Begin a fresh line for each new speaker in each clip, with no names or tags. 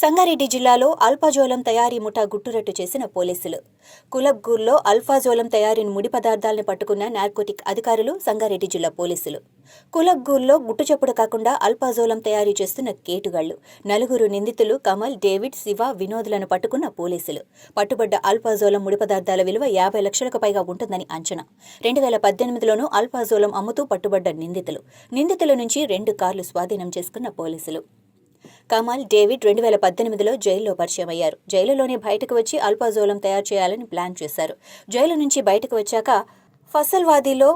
సంగారెడ్డి జిల్లాలో అల్ఫాజోలం తయారీ ముఠా గుట్టురట్టు చేసిన పోలీసులు. కులబ్గూర్లో అల్ఫాజోలం తయారీ ముడి పదార్థాలను పట్టుకున్న నార్కోటిక్ అధికారులు సంగారెడ్డి జిల్లా పోలీసులు. కులబ్గూర్లో గుట్టుచప్పుడు కాకుండా అల్ఫాజోలం తయారీ చేస్తున్న కేటుగాళ్లు 4 నిందితులు కమల్, డేవిడ్, శివ, వినోద్లను పట్టుకున్న పోలీసులు. పట్టుబడ్డ అల్ఫాజోలం ముడి పదార్థాల విలువ 50 లక్షలకు పైగా ఉంటుందని అంచనా. 2018లోనూ అల్ఫాజోలం అమ్ముతూ పట్టుబడ్డ నిందితుల నుంచి 2 కార్లు స్వాధీనం చేసుకున్న పోలీసులు. కమల్, డేవిడ్ 2018లో జైల్లో పరిచయం అయ్యారు. జైలులోనే బయటకు వచ్చి అల్ఫాజోలం తయారు చేయాలని ప్లాన్ చేశారు. జైలు నుంచి బయటకు వచ్చాక ఫసల్వాదీలో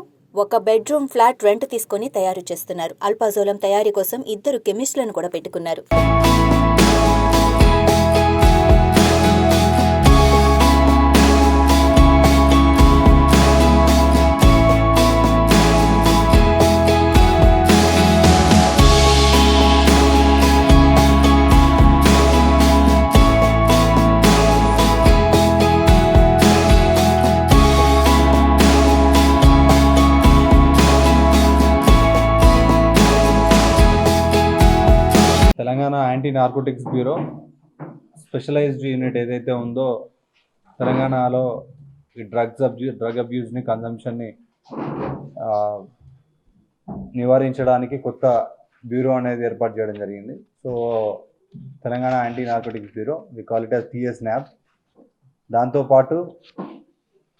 ఒక బెడ్రూమ్ ఫ్లాట్ రెంట్ తీసుకుని తయారు చేస్తున్నారు. అల్ఫాజోలం తయారీ కోసం 2 కెమిస్టులను కూడా పెట్టుకున్నారు.
Telangana anti narcotics bureau specialized unit ఏదైతే ఉందో తెలంగాణలో ఈ డ్రగ్ అబ్యూస్ని, కన్జంప్షన్ని నివారించడానికి కొత్త బ్యూరో అనేది ఏర్పాటు చేయడం జరిగింది. So Telangana anti narcotics bureau, we call it as TSNAB. దాంతోపాటు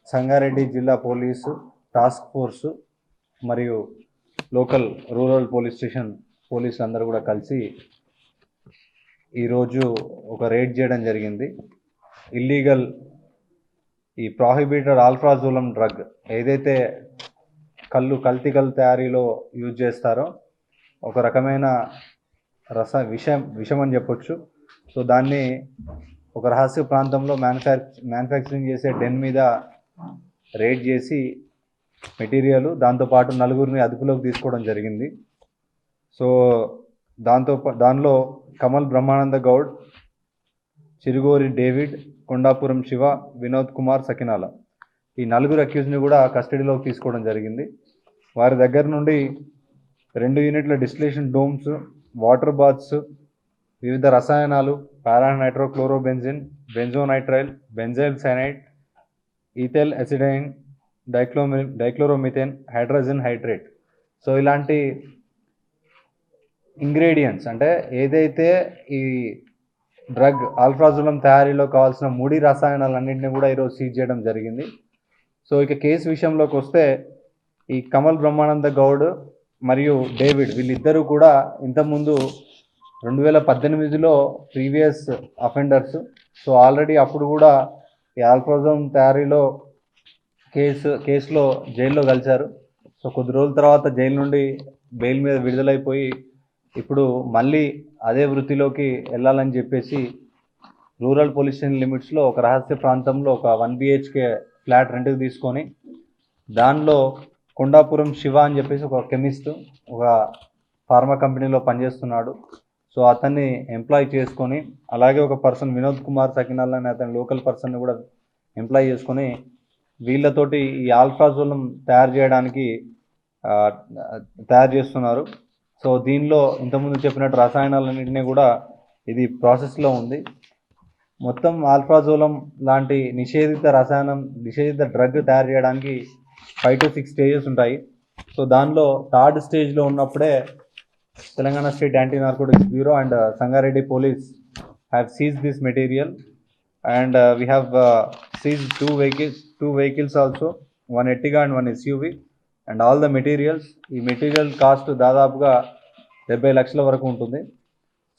సంగారెడ్డి జిల్లా పోలీసు టాస్క్ ఫోర్సు మరియు లోకల్ రూరల్ పోలీస్ స్టేషన్ పోలీసులు అందరూ కూడా కలిసి ఈరోజు ఒక రేడ్ చేయడం జరిగింది. ఇల్లీగల్ ఈ ప్రాహిబిటెడ్ అల్ఫాజోలం డ్రగ్ ఏదైతే కల్తీ కళ్ళు తయారీలో యూజ్ చేస్తారో, ఒక రకమైన విషం అని చెప్పొచ్చు. సో దాన్ని ఒక రహస్య ప్రాంతంలో మ్యానుఫ్యాక్చరింగ్ చేసే డెన్ మీద రేడ్ చేసి మెటీరియల్, దాంతోపాటు 4 అదుపులోకి తీసుకోవడం జరిగింది. సో దానిలో కమల్ బ్రహ్మానంద గౌడ్, చిరుగోరి డేవిడ్, కొండాపురం శివ, వినోద్ కుమార్ సకినాల, ఈ 4 అక్యూజ్ని కూడా కస్టడీలోకి తీసుకోవడం జరిగింది. వారి దగ్గర నుండి 2 యూనిట్ల డిస్టిలేషన్ డోమ్స్, వాటర్ బాత్స్, వివిధ రసాయనాలు, paranitrochlorobenzene, benzonitrile, benzyl cyanide, ethyl అసిడైన్, డైక్లోరోమిథేన్, హైడ్రోజన్ హైడ్రేట్, సో ఇలాంటి ఇంగ్రీడియంట్స్ అంటే ఏదైతే ఈ డ్రగ్ అల్ఫాజోలం తయారీలో కావాల్సిన ముడి రసాయనాలన్నింటినీ కూడా ఈరోజు సీజ్ చేయడం జరిగింది. సో ఇక కేసు విషయంలోకి వస్తే, ఈ కమల్ బ్రహ్మానంద గౌడ్ మరియు డేవిడ్ వీళ్ళిద్దరూ కూడా ఇంతకుముందు 2018లో ప్రీవియస్ అఫెండర్స్. సో ఆల్రెడీ అప్పుడు కూడా ఈ అల్ఫాజోలం తయారీలో కేసులో జైల్లో కలిశారు. సో కొద్ది రోజుల తర్వాత జైలు నుండి బెయిల్ మీద విడుదలైపోయి ఇప్పుడు మళ్ళీ అదే వృత్తిలోకి వెళ్ళాలని చెప్పేసి రూరల్ పోలీస్ స్టేషన్ లిమిట్స్లో ఒక రహస్య ప్రాంతంలో ఒక 1 BHK ఫ్లాట్ రెంట్కి తీసుకొని, దానిలో కొండాపురం శివ అని చెప్పేసి ఒక కెమిస్ట్, ఒక ఫార్మా కంపెనీలో పనిచేస్తున్నాడు. సో అతన్ని ఎంప్లాయ్ చేసుకొని, అలాగే ఒక పర్సన్ వినోద్ కుమార్ సకినాల్ అనే అతని లోకల్ పర్సన్ని కూడా ఎంప్లాయ్ చేసుకొని వీళ్ళతోటి ఈ అల్ఫాజోలం తయారు చేస్తున్నారు. సో దీనిలో ఇంతకుముందు చెప్పినట్టు రసాయనాలన్నింటినీ కూడా ఇది ప్రాసెస్లో ఉంది. మొత్తం అల్ఫాజోలం లాంటి నిషేధిత డ్రగ్ తయారు చేయడానికి 5 to 6 స్టేజెస్ ఉంటాయి. సో దానిలో 3rd స్టేజ్లో ఉన్నప్పుడే Telangana state anti narcotics bureau and Sangareddy police have seized this material and we have seized 2 vehicles also, 1 Ertiga and 1 SUV and all the materials. ఈ మెటీరియల్ కాస్ట్ దాదాపుగా 70 లక్షల వరకు ఉంటుంది.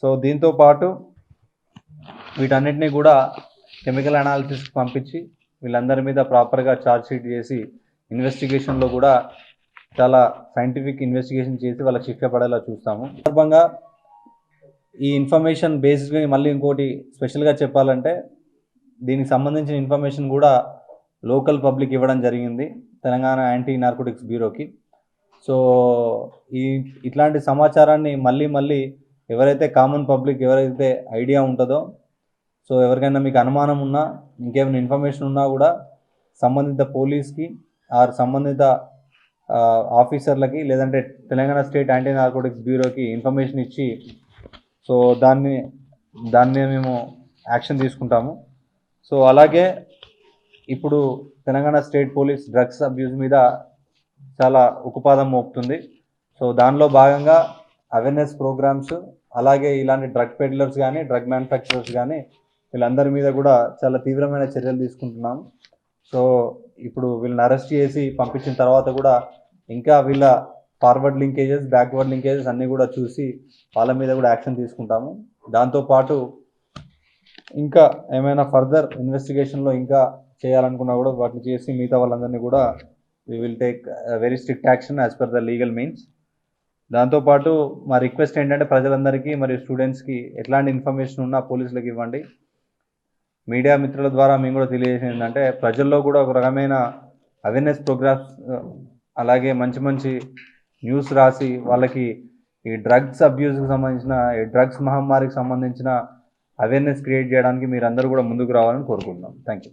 సో దీంతో పాటు వీటన్నిటినీ కూడా కెమికల్ అనాలిసిస్కి పంపించి వీళ్ళందరి మీద ప్రాపర్గా ఛార్జ్ షీట్ చేసి ఇన్వెస్టిగేషన్లో కూడా చాలా సైంటిఫిక్ ఇన్వెస్టిగేషన్ చేసి వాళ్ళకి శిక్ష పడేలా చూస్తాము. సందర్భంగా ఈ ఇన్ఫర్మేషన్ బేస్డ్గా మళ్ళీ ఇంకోటి స్పెషల్గా చెప్పాలంటే, దీనికి సంబంధించిన ఇన్ఫర్మేషన్ కూడా లోకల్ పబ్లిక్ ఇవ్వడం జరిగింది తెలంగాణ యాంటీ నార్కోటిక్స్ బ్యూరోకి. సో ఇట్లాంటి సమాచారాన్ని మళ్ళీ ఎవరైతే కామన్ పబ్లిక్ ఎవరైతే ఐడియా ఉంటుందో, సో ఎవరికైనా మీకు అనుమానం ఉన్నా, ఇంకేమైనా ఇన్ఫర్మేషన్ ఉన్నా కూడా సంబంధిత పోలీస్కి ఆర్ సంబంధిత ఆఫీసర్లకి లేదంటే తెలంగాణ స్టేట్ యాంటీ నార్కోటిక్స్ బ్యూరోకి ఇన్ఫర్మేషన్ ఇచ్చి సో దాన్ని దాని మీద మేము యాక్షన్ తీసుకుంటాము. సో అలాగే ఇప్పుడు Telangana state police drugs abuse మీద చాలా ఉక్కుపాదం మోపుతుంది. సో దానిలో భాగంగా అవేర్నెస్ ప్రోగ్రామ్స్, అలాగే ఇలాంటి డ్రగ్ పెడ్లర్స్ కానీ డ్రగ్ మ్యానుఫ్యాక్చరర్స్ కానీ వీళ్ళందరి మీద కూడా చాలా తీవ్రమైన చర్యలు తీసుకుంటున్నాం. సో ఇప్పుడు వీళ్ళని అరెస్ట్ చేసి పంపించిన తర్వాత కూడా ఇంకా వీళ్ళ ఫార్వర్డ్ లింకేజెస్, బ్యాక్వర్డ్ లింకేజెస్ అన్నీ కూడా చూసి వాళ్ళ మీద కూడా యాక్షన్ తీసుకుంటాము. దాంతోపాటు ఇంకా ఏమైనా ఫర్దర్ ఇన్వెస్టిగేషన్లో ఇంకా చేయాలనుకున్నా కూడా వాటిని చేసి మిగతా వాళ్ళందరినీ కూడా we will take very strict action as per the legal means. దాంతోపాటు మా రిక్వెస్ట్ ఏంటంటే ప్రజలందరికీ మరియు స్టూడెంట్స్కి ఎట్లాంటి ఇన్ఫర్మేషన్ ఉన్నా పోలీసులకు ఇవ్వండి. మీడియా మిత్రుల ద్వారా మేము కూడా తెలియజేసేది ఏంటంటే ప్రజల్లో కూడా ఒక రకమైన అవేర్నెస్ ప్రోగ్రామ్స్, అలాగే మంచి మంచి న్యూస్ రాసి వాళ్ళకి ఈ డ్రగ్స్ అబ్యూస్కి సంబంధించిన, ఈ డ్రగ్స్ మహమ్మారికి సంబంధించిన అవేర్నెస్ క్రియేట్ చేయడానికి మీరు అందరూ కూడా ముందుకు రావాలని కోరుకుంటున్నాం. Thank you.